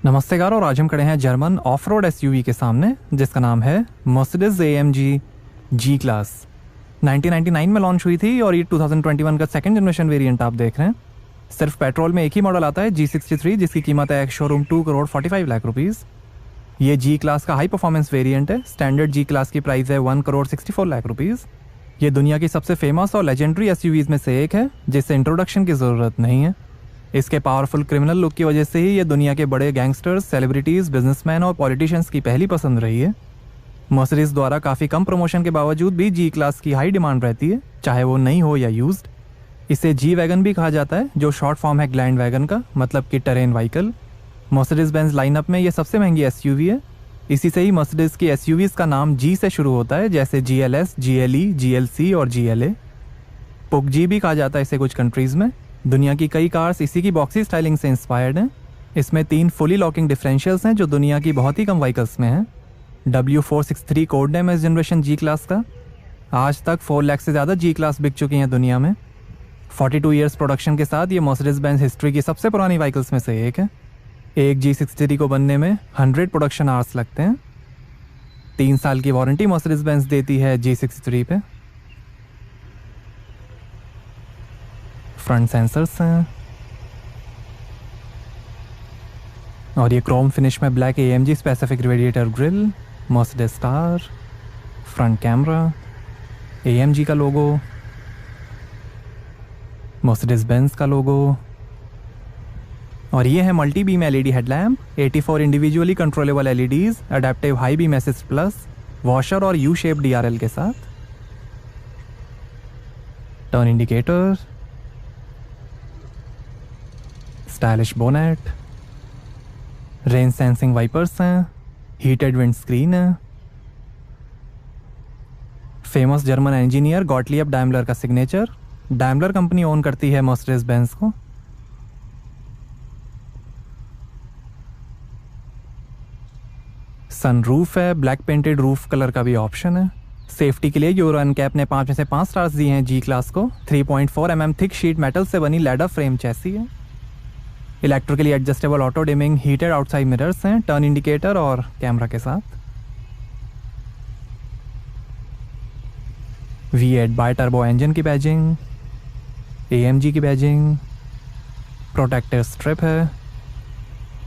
नमस्तेकार। और आज हम खड़े हैं जर्मन ऑफ रोड एसयूवी के सामने जिसका नाम है मर्सिडीज एएमजी जी क्लास। 1999 में लॉन्च हुई थी और ये 2021 का सेकंड जनरेशन वेरिएंट आप देख रहे हैं। सिर्फ पेट्रोल में एक ही मॉडल आता है G63 जिसकी कीमत है शोरूम 2,45,00,000 रुपीज़। ये जी क्लास का हाई परफॉर्मेंस वेरिएंट है। स्टैंडर्ड जी क्लास की प्राइस है 1,64,00,000 रुपीज़। ये दुनिया की सबसे फेमस और लेजेंडरी एसयूवीज़ में से एक है जिससे इंट्रोडक्शन की ज़रूरत नहीं है। इसके पावरफुल क्रिमिनल लुक की वजह से ही ये दुनिया के बड़े गैंगस्टर्स, सेलिब्रिटीज़, बिजनेसमैन और पॉलिटिशियंस की पहली पसंद रही है। मर्सिडीज द्वारा काफ़ी कम प्रमोशन के बावजूद भी जी क्लास की हाई डिमांड रहती है, चाहे वो नई हो या यूज्ड। इसे जी वैगन भी कहा जाता है जो शॉर्ट फॉर्म है ग्लैंड वैगन का, मतलब कि terrain vehicle. Mercedes Benz lineup में ये सबसे महंगी एसयूवी है। इसी से ही मर्सिडीज की एसयूवीज का नाम जी से शुरू होता है, जैसे GLS, GLE, GLC और GLA। पुक जी भी कहा जाता है इसे कुछ कंट्रीज़ में। दुनिया की कई कार्स इसी की बॉक्सी स्टाइलिंग से इंस्पायर्ड हैं। इसमें 3 फुली लॉकिंग डिफरेंशियल्स हैं जो दुनिया की बहुत ही कम व्हीकल्स में हैं। W463 कोड नेम है इस जनरेशन जी क्लास का। आज तक 4 लाख से ज़्यादा जी क्लास बिक चुकी हैं दुनिया में। 42 ईयर्स प्रोडक्शन के साथ ये मर्सिडीज बेंज हिस्ट्री की सबसे पुरानी व्हीकल्स में से एक है। एक G63 को बनने में 100 प्रोडक्शन आवर्स लगते हैं। 3 साल की वारंटी मर्सिडीज बेंज देती है G63 पे। फ्रंट सेंसर्स हैं और ये क्रोम फिनिश में black AMG specific radiator grille, Mercedes star, front camera, AMG का लोगो, मर्सिडीज बेंज का लोगो। और ये है multi beam LED headlamp, 84 individually controllable LEDs, adaptive high beam assist plus, washer और यू शेप DRL के साथ, turn indicator, stylish bonnet, rain sensing wipers हैं, heated windscreen है। Famous German engineer Gottlieb Daimler का सिग्नेचर। Daimler company own करती है Mercedes Benz को। सनरूफ है, ब्लैक पेंटेड रूफ कलर का भी ऑप्शन है। सेफ्टी के लिए यूरो NCAP ने 5 में से 5 स्टार्स दिए हैं जी क्लास को। 3.4 mm थिक शीट मेटल से बनी लैडर फ्रेम चैसी है। Electrically adjustable auto dimming heated outside mirrors हैं, टर्न इंडिकेटर और कैमरा के साथ। V8 बाय टर्बो इंजन की बैजिंग, AMG की बैजिंग, प्रोटेक्टिव स्ट्रिप है,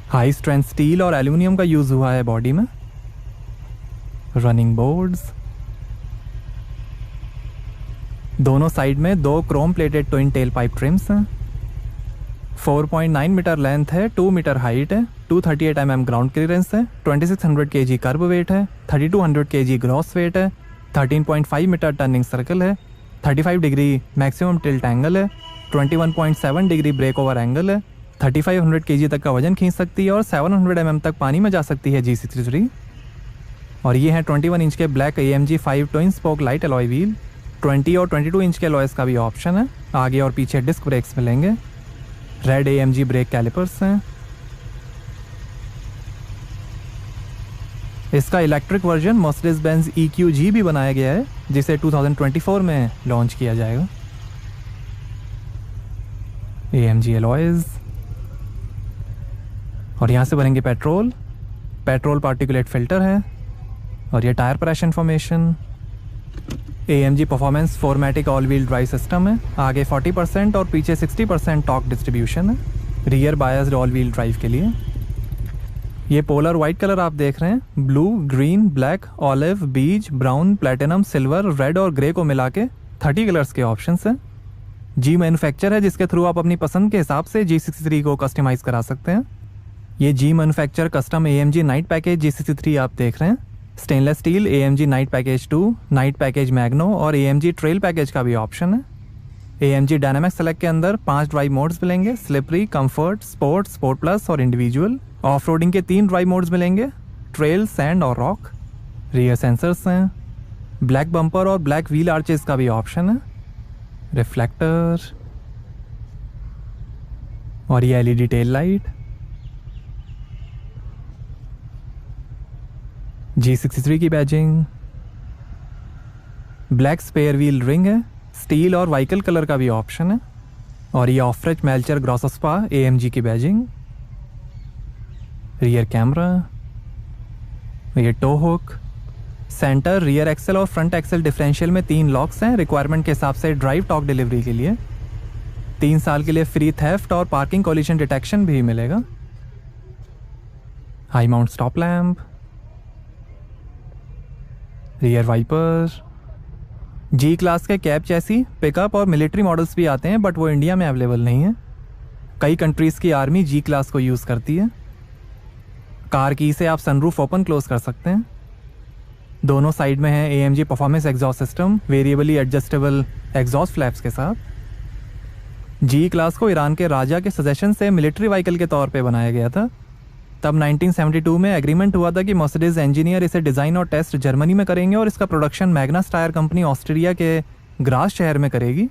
हाई स्ट्रेंथ स्टील और एल्यूमिनियम का यूज हुआ है बॉडी में। रनिंग बोर्ड्स, दोनों साइड में 2 Chrome plated twin tell pipe TRIMS हैं। 4.9 मीटर लेंथ है, 2 मीटर हाइट है, 238 mm ग्राउंड क्लियरेंस है, 2600 kg कर्ब वेट है, 3200 kg ग्रॉस वेट है, 13.5 मीटर टर्निंग सर्कल है, 35 डिग्री मैक्सिमम टिल्ट एंगल है, 21.7 डिग्री ब्रेक ओवर एंगल है, 3500 kg तक का वजन खींच सकती है और 700 mm तक पानी में जा सकती है G63। और ये है 21 इंच के black AMG 5 twin spoke light alloy wheel. 20 और 22 इंच के अलॉयस का भी ऑप्शन है। आगे और पीछे डिस्क ब्रेक्स मिलेंगे। रेड AMG ब्रेक कैलिपर्स हैं। इसका electric version Mercedes Benz EQG भी बनाया गया है जिसे 2024 में लॉन्च किया जाएगा। AMG alloys. और यहाँ से भरेंगे पेट्रोल पार्टिकुलेट फिल्टर है। और ये tyre pressure information. AMG performance 4मैटिक ऑल व्हील ड्राइव सिस्टम है। आगे 40% और पीछे 60% टॉर्क डिस्ट्रीब्यूशन है rear biased all wheel drive के लिए। ये पोलर वाइट कलर आप देख रहे हैं। ब्लू, ग्रीन, ब्लैक, ऑलिव, बीज, ब्राउन, प्लेटिनम, सिल्वर, रेड और ग्रे को मिला के 30 कलर्स के ऑप्शंस हैं। जी मैन्युफैक्चर है जिसके थ्रू आप अपनी पसंद के हिसाब से G63 को कस्टमाइज करा सकते हैं। ये G manufacture custom AMG night package G63 आप देख रहे हैं। Stainless steel AMG night package 2, night package magno और AMG ट्रेल पैकेज का भी ऑप्शन है। AMG डायनामिक सेलेक्ट के अंदर 5 ड्राइव मोड्स मिलेंगे। Slippery, comfort, sport, sport plus और इंडिविजुअल। ऑफ रोडिंग के 3 ड्राइव मोड्स मिलेंगे, ट्रेल, सैंड और रॉक। रियर सेंसर्स हैं। ब्लैक बम्पर और ब्लैक व्हील आर्चेस का भी ऑप्शन है। रिफ्लेक्टर और ये LED टेल लाइट। G63 की badging. Black spare wheel ring है। स्टील और व्हीकल कलर का भी ऑप्शन है। और ये ऑफरेज मेल्चर ग्रॉसस्पा AMG की बैजिंग। रियर कैमरा, ये tow hook, centre, rear axle और फ्रंट एक्सेल डिफरेंशियल में 3 लॉक्स हैं रिक्वायरमेंट के हिसाब से ड्राइव टॉर्क डिलीवरी के लिए। 3 साल के लिए फ्री थेफ्ट और पार्किंग कॉलिजन डिटेक्शन भी मिलेगा। High mount stop lamp, rear wiper. G class के कैब चैसी, पिकअप और मिलिट्री मॉडल्स भी आते हैं बट वो इंडिया में अवेलेबल नहीं है। कई कंट्रीज़ की आर्मी जी क्लास को यूज़ करती है। कार की से आप सनरूफ ओपन क्लोज कर सकते हैं। दोनों साइड में है AMG performance exhaust system वेरिएबली adjustable exhaust flaps के साथ। जी क्लास को ईरान के राजा के सजेशन से मिलिट्री व्हीकल के तौर पे बनाया गया था। तब 1972 में एग्रीमेंट हुआ था कि मर्सिडीज इंजीनियर इसे डिज़ाइन और टेस्ट जर्मनी में करेंगे और इसका production Magnus tyre company Austria के ग्रास शहर में करेगी,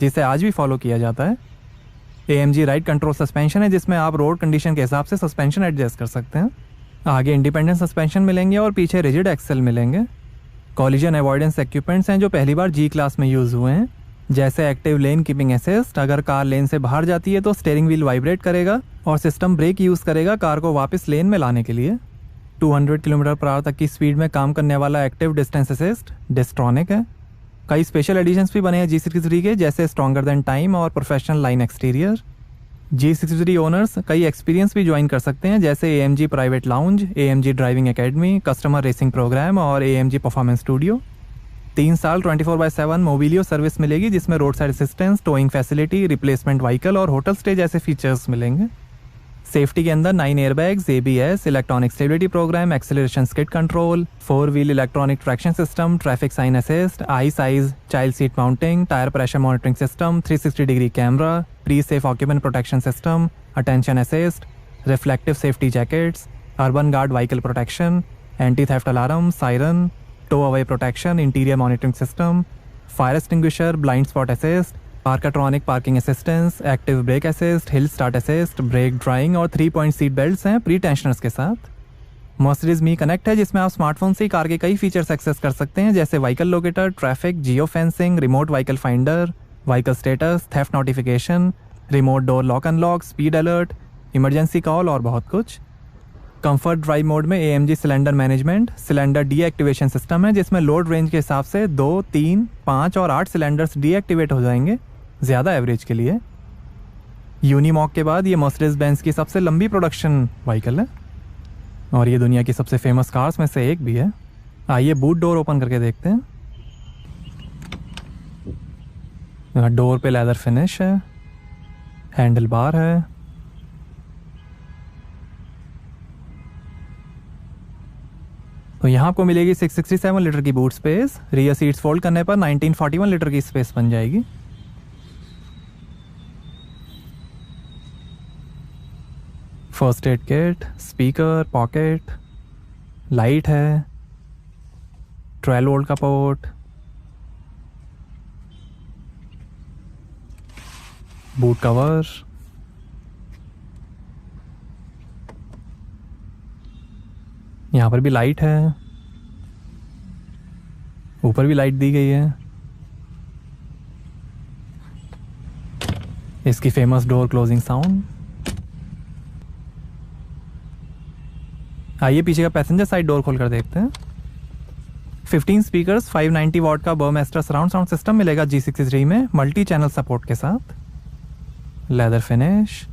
जिसे आज भी फॉलो किया जाता है। AMG राइट कंट्रोल सस्पेंशन है जिसमें आप रोड कंडीशन के हिसाब से सस्पेंशन एडजस्ट कर सकते हैं। आगे इंडिपेंडेंट सस्पेंशन मिलेंगे और पीछे रिजिड एक्सेल मिलेंगे। कॉलिजन अवॉइडेंस इक्विपमेंट्स हैं जो पहली बार जी क्लास में यूज़ हुए हैं, जैसे एक्टिव लेन कीपिंग असिस्ट। अगर कार लेन से बाहर जाती है तो स्टीयरिंग व्हील वाइब्रेट करेगा और सिस्टम ब्रेक यूज़ करेगा कार को वापस लेन में लाने के लिए। 200 किलोमीटर पर आवर तक की स्पीड में काम करने वाला एक्टिव डिस्टेंस असिस्ट डिस्ट्रॉनिक है। कई स्पेशल एडिशंस भी बने हैं G63 के, जैसे स्ट्रॉन्गर देन टाइम और professional line exterior. G63 owners कई एक्सपीरियंस भी ज्वाइन कर सकते हैं, जैसे AMG private lounge, AMG driving academy, customer racing programme और AMG परफॉर्मेंस स्टूडियो। 3 साल 24/7 मोबिलियो सर्विस मिलेगी, जिसमें road side assistance, towing facility, replacement vehicle और होटल स्टे जैसे फीचर्स मिलेंगे। सेफ्टी के अंदर 9 airbags, ABS, electronic stability programme, acceleration skid control, 4 wheel electronic traction system, traffic sign assist, i size child seat mounting, tyre pressure monitoring system, 360 degree camera, pre safe occupant protection system, attention assist, reflective safety jackets, urban guard vehicle protection, anti theft alarm, siren, tow away protection, interior monitoring system, fire extinguisher, blind spot assist, parktronic parking assistance, active brake assist, hill start assist, brake drying और 3 point seat belts हैं pre tensioners के साथ। Mercedes me connect है जिसमें आप smartphone से car के कई फीचर्स एक्सेस कर सकते हैं, जैसे vehicle locator, traffic, geo fencing, remote vehicle finder, vehicle status, theft notification, remote door lock unlock, speed alert, emergency call और बहुत कुछ। कंफर्ट ड्राइव मोड में AMG cylinder management, cylinder deactivation system है जिसमें लोड रेंज के हिसाब से 2, 3, 5 और 8 सिलेंडर्स डीएक्टिवेट हो जाएंगे, ज़्यादा एवरेज के लिए। यूनिमॉक के बाद ये मर्सिडीज बेंज की सबसे लंबी प्रोडक्शन व्हीकल है और ये दुनिया की सबसे फेमस कार्स में से एक भी है। आइए बूट डोर ओपन करके देखते हैं। डोर पे लेदर फिनिश है, हैंडल बार है, तो यहाँ आपको मिलेगी 667 लीटर की boot space. Rear seats fold करने पर 1941 लीटर की स्पेस बन जाएगी। First aid kit, speaker, pocket, light है, 12 वोल्ट का पोर्ट, बूट कवर, यहाँ पर भी लाइट है, ऊपर भी लाइट दी गई है। इसकी फेमस डोर क्लोजिंग साउंड। आइए पीछे का पैसेंजर साइड डोर खोल कर देखते हैं। 15 स्पीकर्स, 590 वॉट का बर्मेस्टर सराउंड साउंड सिस्टम मिलेगा G63 में, मल्टी चैनल सपोर्ट के साथ। लेदर फिनिश,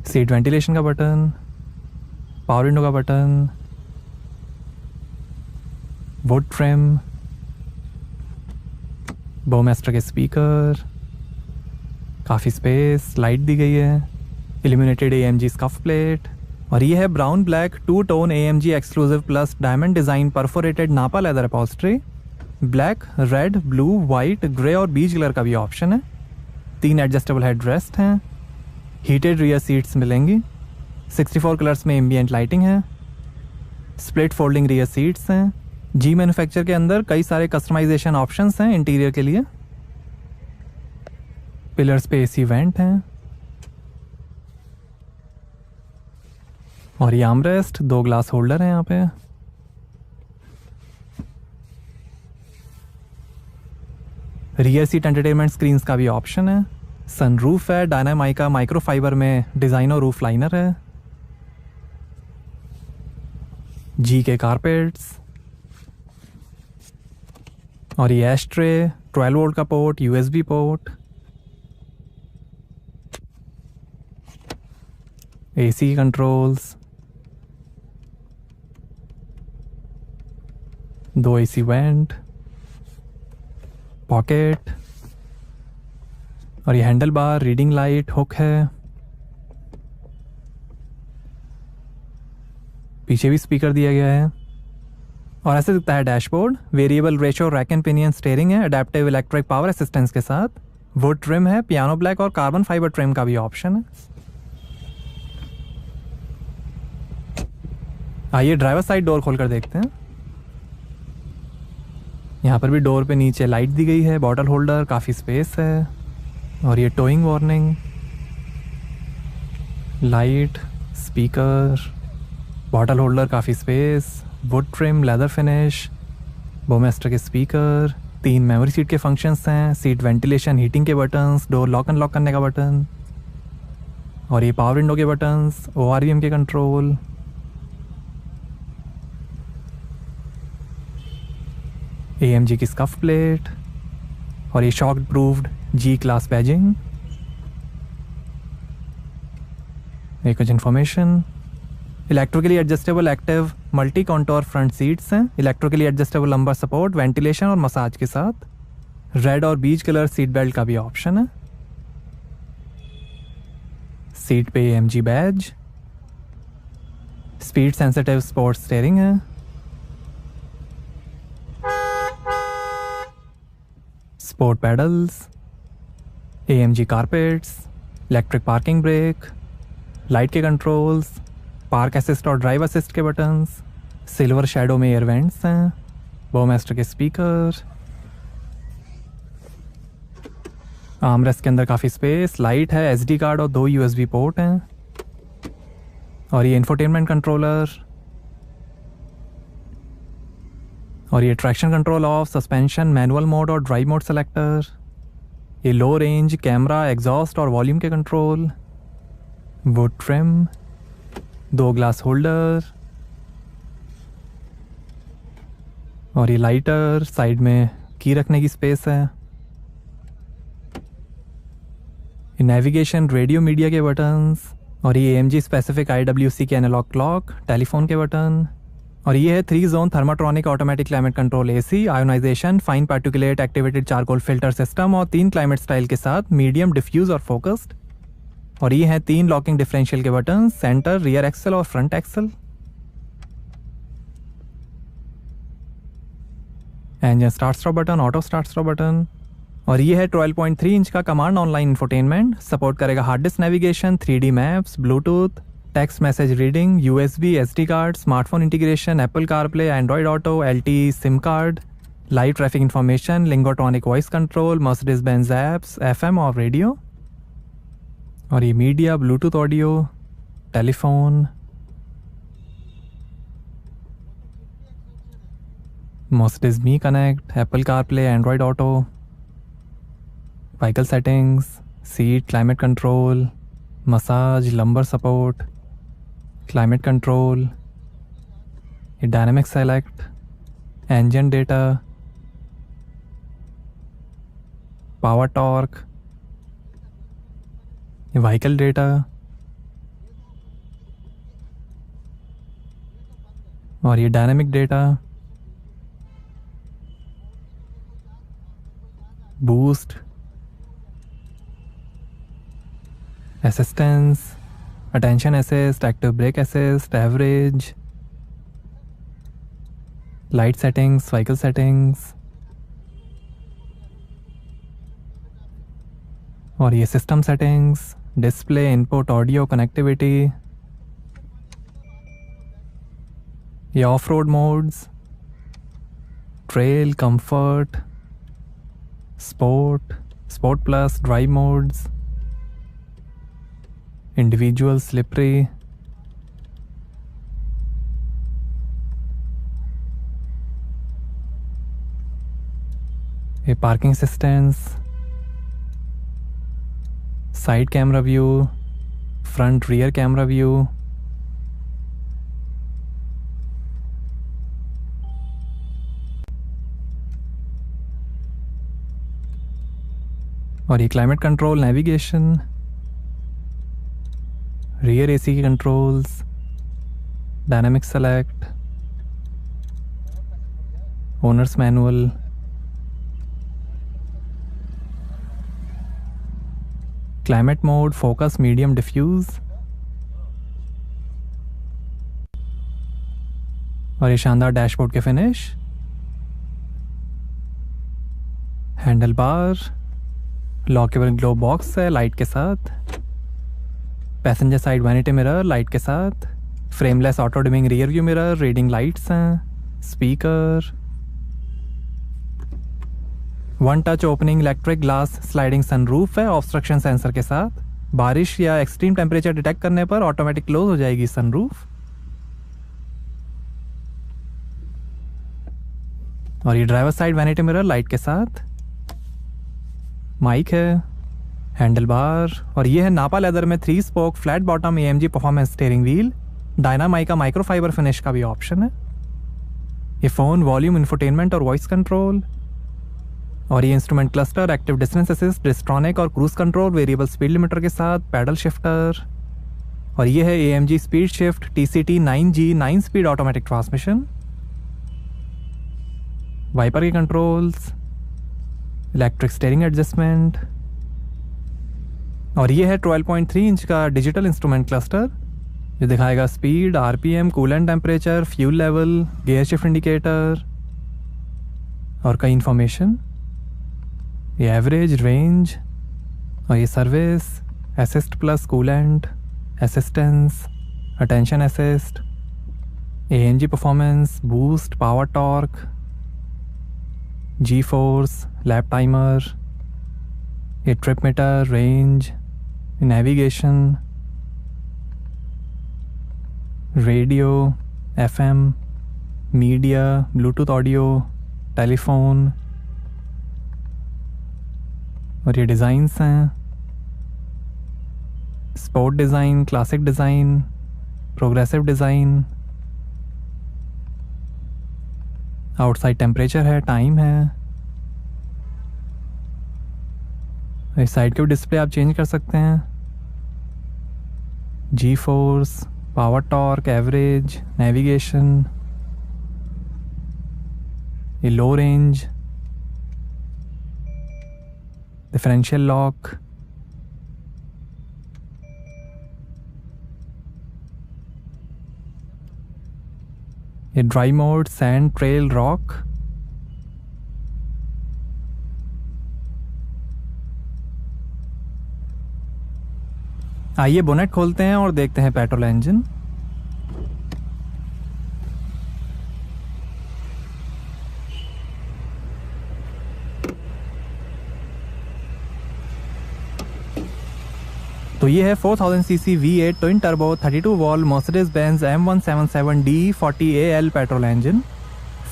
सीट वेंटिलेशन का बटन, पावर विंडो का बटन, वुड ट्रिम, बर्मेस्टर के स्पीकर, काफ़ी स्पेस, लाइट दी गई है, इल्यूमिनेटेड AMG स्कफ प्लेट और ये है brown black 2 tone AMG exclusive plus diamond design perforated nappa leather upholstery. Black, red, blue, white, grey और बीज कलर का भी ऑप्शन है। 3 एडजस्टेबल हेड रेस्ट हैं, हीटेड रियर सीट्स मिलेंगी, 64 कलर्स में एम्बिएंट लाइटिंग है, स्प्लिट फोल्डिंग रियर सीट्स हैं। जी manufacture के अंदर कई सारे कस्टमाइजेशन ऑप्शंस हैं इंटीरियर के लिए। पिलर्स पे AC वेंट हैं और ये आर्मरेस्ट, 2 ग्लास होल्डर हैं यहाँ पे। रियर सीट एंटरटेनमेंट स्क्रीन्स का भी ऑप्शन है। सनरूफ है, डायनामाइका माइक्रोफाइबर में डिज़ाइन और रूफ लाइनर है। जी के कारपेट्स, और ये एस्ट्रे, 12 वोल्ट का port, USB port, AC controls, 2 AC vent, pocket, और ये handle bar, reading light, hook है। पीछे भी स्पीकर दिया गया है। और ऐसे दिखता है dashboard. Variable ratio rack and pinion steering है, अडेप्टिव इलेक्ट्रिक पावर असिस्टेंस के साथ। वुड ट्रिम है, पियानो ब्लैक और कार्बन फाइबर ट्रिम का भी ऑप्शन है। आइए ड्राइवर साइड डोर खोलकर देखते हैं। यहाँ पर भी डोर पे नीचे लाइट दी गई है, बॉटल होल्डर, काफ़ी स्पेस है। और ये towing warning, light, speaker, bottle holder, काफ़ी space, wood trim, leather finish, Burmester के स्पीकर, 3 मेमोरी सीट के फंक्शंस हैं, सीट वेंटिलेशन, हीटिंग के बटन्स, डोर लॉक अनलॉक करने का बटन, और ये पावर विंडो के बटन्स, ORVM के कंट्रोल, AMG की स्कफ प्लेट, और ये shock proofed G class badging. एक कुछ information, electrically adjustable active multi contour front seats हैं, electrically adjustable lumbar support, ventilation और मसाज के साथ। रेड और बीज कलर सीट बेल्ट का भी ऑप्शन है। सीट पे AMG badge, speed sensitive sports steering है। Sport paddles, AMG carpets, electric parking brake, light के कंट्रोल्स, पार्क असिस्ट और ड्राइव असिस्ट के बटन्स, सिल्वर शैडो में एयर वेंट्स हैं, बोमेस्टर के स्पीकर, आर्मरेस्ट के अंदर काफ़ी स्पेस, लाइट है, SD कार्ड और 2 USB पोर्ट हैं, और ये इंफोटेनमेंट कंट्रोलर, और ये traction control of, suspension, manual mode और ड्राइव मोड सेलेक्टर, ये लो रेंज, कैमरा, एग्जॉस्ट और वॉल्यूम के control, would trim, 2 glass holder, और ये लाइटर, साइड में की रखने की स्पेस है, ये नेविगेशन, रेडियो, मीडिया के बटन्स, और ये AMG स्पेसिफिक IWC के एनालॉग क्लॉक, टेलीफोन के बटन, और ये है 3 zone Thermotronic automatic climate control AC, ionisation, fine particulate activated charcoal filter system, और 3 क्लाइमेट स्टाइल के साथ, मीडियम, डिफ्यूज और फोकस्ड। और ये हैं 3 लॉकिंग डिफरेंशियल के बटन, सेंटर, रियर एक्सल और front axle. Engine start stop button, auto start stop button, और ये है 12.3 इंच का कमांड ऑनलाइन इंफोटेनमेंट। सपोर्ट करेगा hard disk navigation, 3D maps, Bluetooth, text message reading, USB, SD card, smartphone integration, Apple CarPlay, Android Auto, LTE SIM card, live traffic information, Linguatronic voice control, Mercedes Benz apps, FM और radio, और ये media, Bluetooth audio, telephone, Mercedes me connect, Apple CarPlay, Android Auto, vehicle settings, seat, climate control, massage, lumbar support, climate control, ये dynamic select, engine data, power torque, ये vehicle data, और ये dynamic data, boost, assistance, attention assist, active brake assist, average, light settings, vehicle settings, और ये system settings, display, input, audio, connectivity, ये off road modes, trail, comfort, sport, sport plus, drive modes, individual, slippery, ये parking assistance, side camera view, front rear camera view, और ये climate control, navigation, rear AC की controls, dynamic select, owner's manual, climate mode, focus, medium, diffuse, और ये शानदार dashboard के finish, handle bar, lockable glove box है light के साथ, passenger side vanity mirror light के साथ, frameless auto dimming rear view mirror, reading lights हैं, speaker, one touch opening electric glass sliding sunroof है ऑब्स्ट्रक्शन सेंसर के साथ, बारिश या एक्सट्रीम टेम्परेचर डिटेक्ट करने पर ऑटोमेटिक क्लोज हो जाएगी सनरूफ, और ये driver side vanity mirror light के साथ, माइक है, हैंडल बार, और ये है नापा लेदर में 3 spoke flat bottom AMG performance steering wheel, Dinamica का माइक्रोफाइबर फिनिश का भी ऑप्शन है, ये फ़ोन वॉल्यूम इंफोटेनमेंट और वॉइस कंट्रोल, और ये instrument cluster, active distance assist, Distronic और cruise control, variable speed limiter के साथ, पैडल शिफ्टर, और ये है AMG speed shift TCT 9G 9 speed automatic transmission, wiper के कंट्रोल्स, इलेक्ट्रिक स्टीयरिंग एडजस्टमेंट, और ये है 12.3 इंच का डिजिटल इंस्ट्रूमेंट क्लस्टर जो दिखाएगा speed, RPM, coolant temperature, fuel level, gear shift indicator और कई इंफॉर्मेशन, ये एवरेज, रेंज, और ये service, assist plus coolant, assistance, attention assist, AMG performance, boost, power torque, G force, lap timer, ये trip meter, range, navigation, radio, FM, media, Bluetooth audio, telephone, और ये designs हैं, sport design, classic design, progressive design, outside temperature है, time है, इस side के भी display आप चेंज कर सकते हैं, G force, power torque, average, navigation, ये लो रेंज, डिफरेंशियल लॉक, ये dry mode, sand, trail, rock, आइए बोनेट खोलते हैं और देखते हैं पेट्रोल इंजन। तो ये है 4000 CC V8 twin turbo 32 valve Mercedes Benz M177D 40AL petrol engine,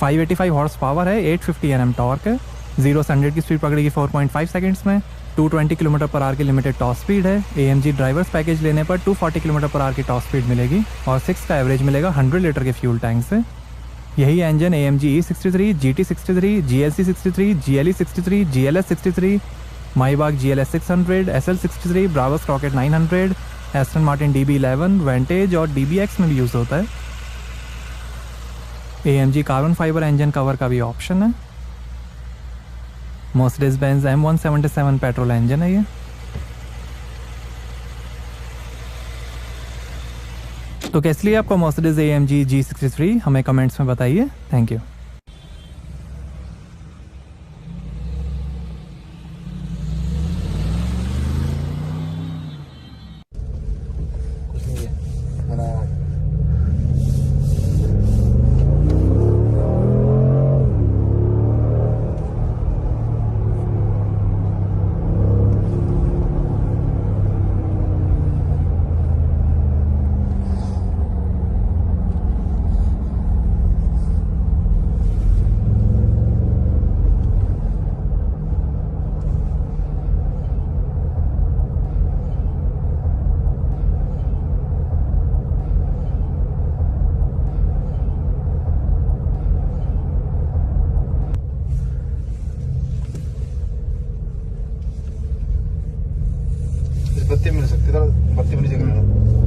585 horse power है, 850 Nm टॉर्क है, 0 से 100 की स्पीड पकड़ेगी 4.5 सेकंड्स में, 220 km/h की लिमिटेड टॉप स्पीड है। AMG ड्राइवर्स पैकेज लेने पर 240 km/h की टॉप स्पीड मिलेगी और 6 का एवरेज मिलेगा 100 लीटर के फ्यूल टैंक से। यही engine AMG E63, GT63, GLC63, GLE63, GLS63, माइबाग GLS 600, SL63, Bravo rocket 900, Aston Martin DB11, वेंटेज और DBX में भी यूज़ होता है। AMG carbon fibre engine cover का भी ऑप्शन है। Mercedes Benz M177 petrol engine है ये। तो कैसी लगी आपको मर्सिडीज AMG G63? हमें कमेंट्स में बताइए। Thank you. बत्ती मिल सकती है, बत्ती वाली जगह लेना।